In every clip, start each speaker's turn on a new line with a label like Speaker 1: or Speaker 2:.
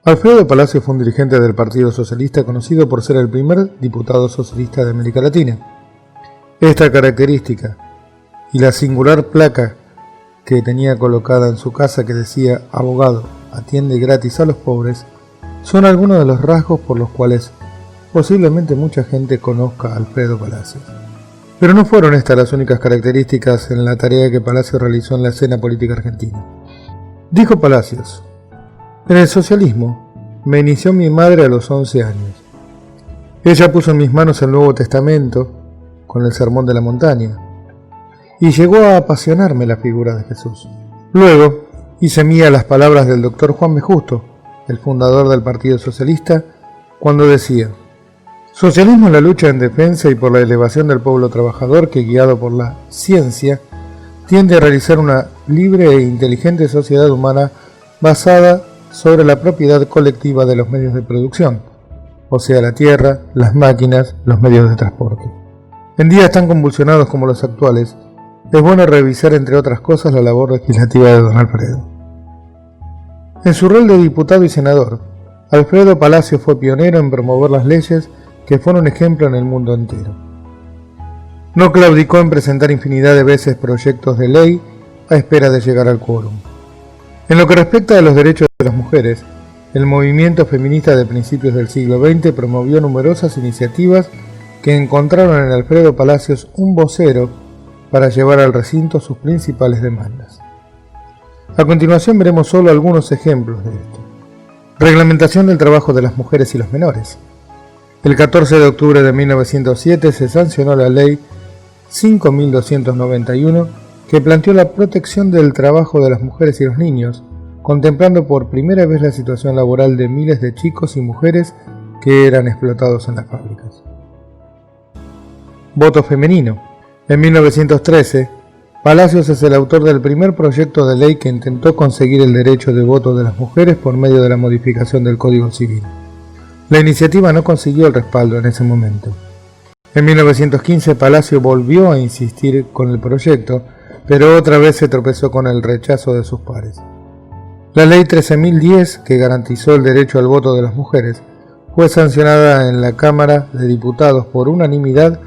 Speaker 1: Alfredo Palacios fue un dirigente del Partido Socialista conocido por ser el primer diputado socialista de América Latina. Esta característica y la singular placa que tenía colocada en su casa que decía «Abogado, atiende gratis a los pobres» son algunos de los rasgos por los cuales posiblemente mucha gente conozca a Alfredo Palacios. Pero no fueron estas las únicas características en la tarea que Palacios realizó en la escena política argentina. Dijo Palacios: «En el socialismo me inició mi madre a los 11 años. Ella puso en mis manos el Nuevo Testamento con el Sermón de la Montaña y llegó a apasionarme la figura de Jesús. Luego hice mía las palabras del doctor Juan B. Justo, el fundador del Partido Socialista, cuando decía: socialismo es la lucha en defensa y por la elevación del pueblo trabajador que, guiado por la ciencia, tiende a realizar una libre e inteligente sociedad humana basada sobre la propiedad colectiva de los medios de producción, o sea, la tierra, las máquinas, los medios de transporte. En días tan convulsionados como los actuales, es bueno revisar, entre otras cosas, la labor legislativa de don Alfredo. En su rol de diputado y senador, Alfredo Palacios fue pionero en promover las leyes que fueron ejemplo en el mundo entero. No claudicó en presentar infinidad de veces proyectos de ley a espera de llegar al quórum. En lo que respecta a los derechos de las mujeres, el movimiento feminista de principios del siglo XX promovió numerosas iniciativas que encontraron en Alfredo Palacios un vocero para llevar al recinto sus principales demandas. A continuación veremos solo algunos ejemplos de esto. Reglamentación del trabajo de las mujeres y los menores. El 14 de octubre de 1907 se sancionó la Ley 5.291 que planteó la protección del trabajo de las mujeres y los niños, contemplando por primera vez la situación laboral de miles de chicos y mujeres que eran explotados en las fábricas. Voto femenino. En 1913, Palacios es el autor del primer proyecto de ley que intentó conseguir el derecho de voto de las mujeres por medio de la modificación del Código Civil. La iniciativa no consiguió el respaldo en ese momento. En 1915 Palacios volvió a insistir con el proyecto, pero otra vez se tropezó con el rechazo de sus pares. La Ley 13.010, que garantizó el derecho al voto de las mujeres, fue sancionada en la Cámara de Diputados por unanimidad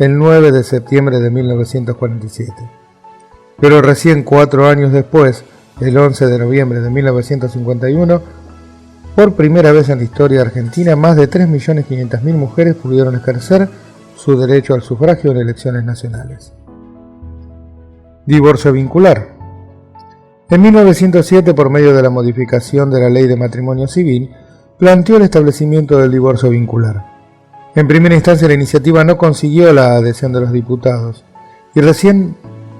Speaker 1: el 9 de septiembre de 1947. Pero recién 4 años después, el 11 de noviembre de 1951, por primera vez en la historia argentina, más de 3.500.000 mujeres pudieron ejercer su derecho al sufragio en elecciones nacionales. Divorcio vincular. En 1907, por medio de la modificación de la Ley de Matrimonio Civil, planteó el establecimiento del divorcio vincular. En primera instancia, la iniciativa no consiguió la adhesión de los diputados, y recién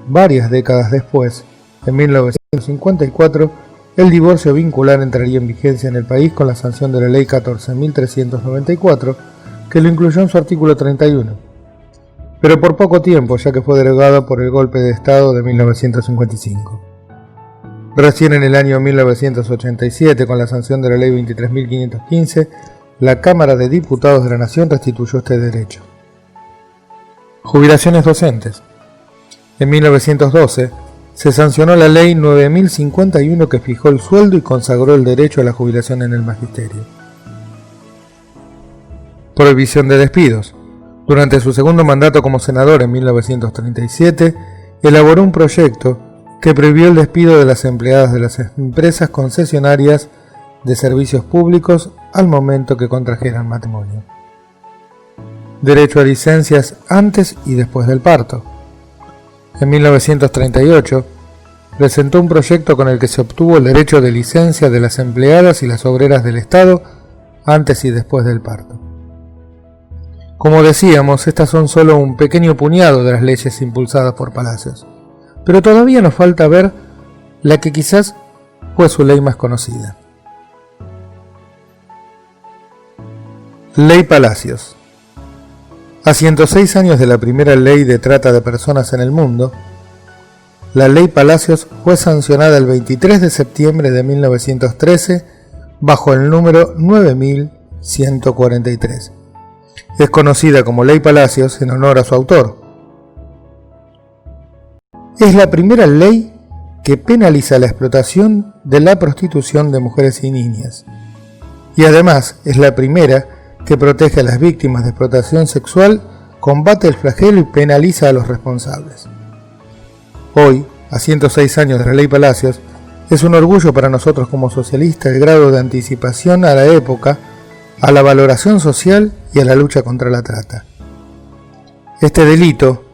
Speaker 1: varias décadas después, en 1954, el divorcio vincular entraría en vigencia en el país con la sanción de la Ley 14.394, que lo incluyó en su artículo 31, pero por poco tiempo, ya que fue derogado por el golpe de Estado de 1955. Recién en el año 1987, con la sanción de la Ley 23.515, la Cámara de Diputados de la Nación restituyó este derecho. Jubilaciones docentes. En 1912, se sancionó la Ley 9.051 que fijó el sueldo y consagró el derecho a la jubilación en el magisterio. Prohibición de despidos. Durante su segundo mandato como senador en 1937, elaboró un proyecto que prohibió el despido de las empleadas de las empresas concesionarias de servicios públicos al momento que contrajeran matrimonio. Derecho a licencias antes y después del parto. En 1938, presentó un proyecto con el que se obtuvo el derecho de licencia de las empleadas y las obreras del Estado antes y después del parto. Como decíamos, estas son solo un pequeño puñado de las leyes impulsadas por Palacios, pero todavía nos falta ver la que quizás fue su ley más conocida. Ley Palacios. A 106 años de la primera ley de trata de personas en el mundo, la Ley Palacios fue sancionada el 23 de septiembre de 1913 bajo el número 9143. Es conocida como Ley Palacios en honor a su autor. Es la primera ley que penaliza la explotación de la prostitución de mujeres y niñas. y además es la primera que protege a las víctimas de explotación sexual, combate el flagelo y penaliza a los responsables. Hoy, a 106 años de la Ley Palacios, es un orgullo para nosotros como socialistas el grado de anticipación a la época, a la valoración social y a la lucha contra la trata. Este delito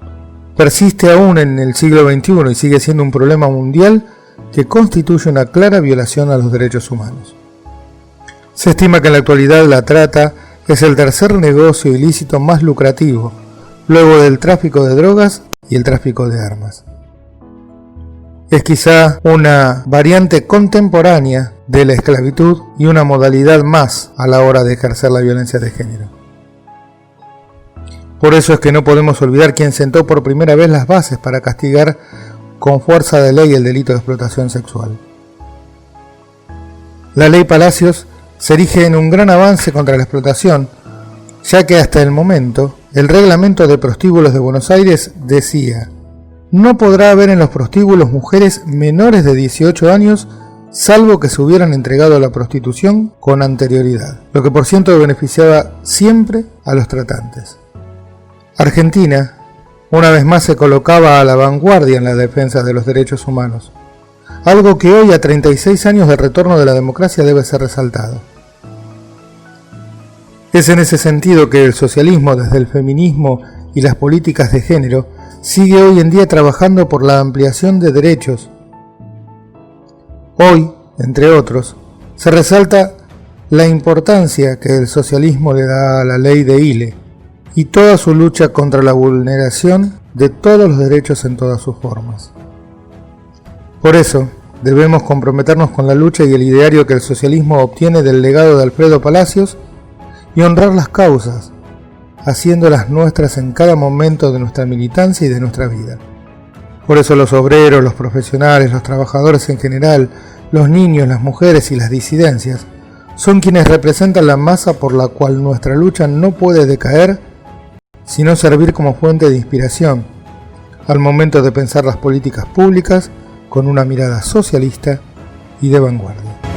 Speaker 1: persiste aún en el siglo XXI y sigue siendo un problema mundial que constituye una clara violación a los derechos humanos. Se estima que en la actualidad la trata es el tercer negocio ilícito más lucrativo, luego del tráfico de drogas y el tráfico de armas. Es quizá una variante contemporánea de la esclavitud y una modalidad más a la hora de ejercer la violencia de género. Por eso es que no podemos olvidar quién sentó por primera vez las bases para castigar con fuerza de ley el delito de explotación sexual. La Ley Palacios se erige en un gran avance contra la explotación, ya que hasta el momento el reglamento de prostíbulos de Buenos Aires decía: no podrá haber en los prostíbulos mujeres menores de 18 años salvo que se hubieran entregado a la prostitución con anterioridad, lo que por ciento beneficiaba siempre a los tratantes. Argentina, una vez más, se colocaba a la vanguardia en la defensa de los derechos humanos, algo que hoy, a 36 años del retorno de la democracia, debe ser resaltado. Es en ese sentido que el socialismo, desde el feminismo y las políticas de género, sigue hoy en día trabajando por la ampliación de derechos. Hoy, entre otros, se resalta la importancia que el socialismo le da a la ley de Ile y toda su lucha contra la vulneración de todos los derechos en todas sus formas. Por eso, debemos comprometernos con la lucha y el ideario que el socialismo obtiene del legado de Alfredo Palacios y honrar las causas, haciéndolas nuestras en cada momento de nuestra militancia y de nuestra vida. Por eso los obreros, los profesionales, los trabajadores en general, los niños, las mujeres y las disidencias son quienes representan la masa por la cual nuestra lucha no puede decaer, sino servir como fuente de inspiración al momento de pensar las políticas públicas con una mirada socialista y de vanguardia.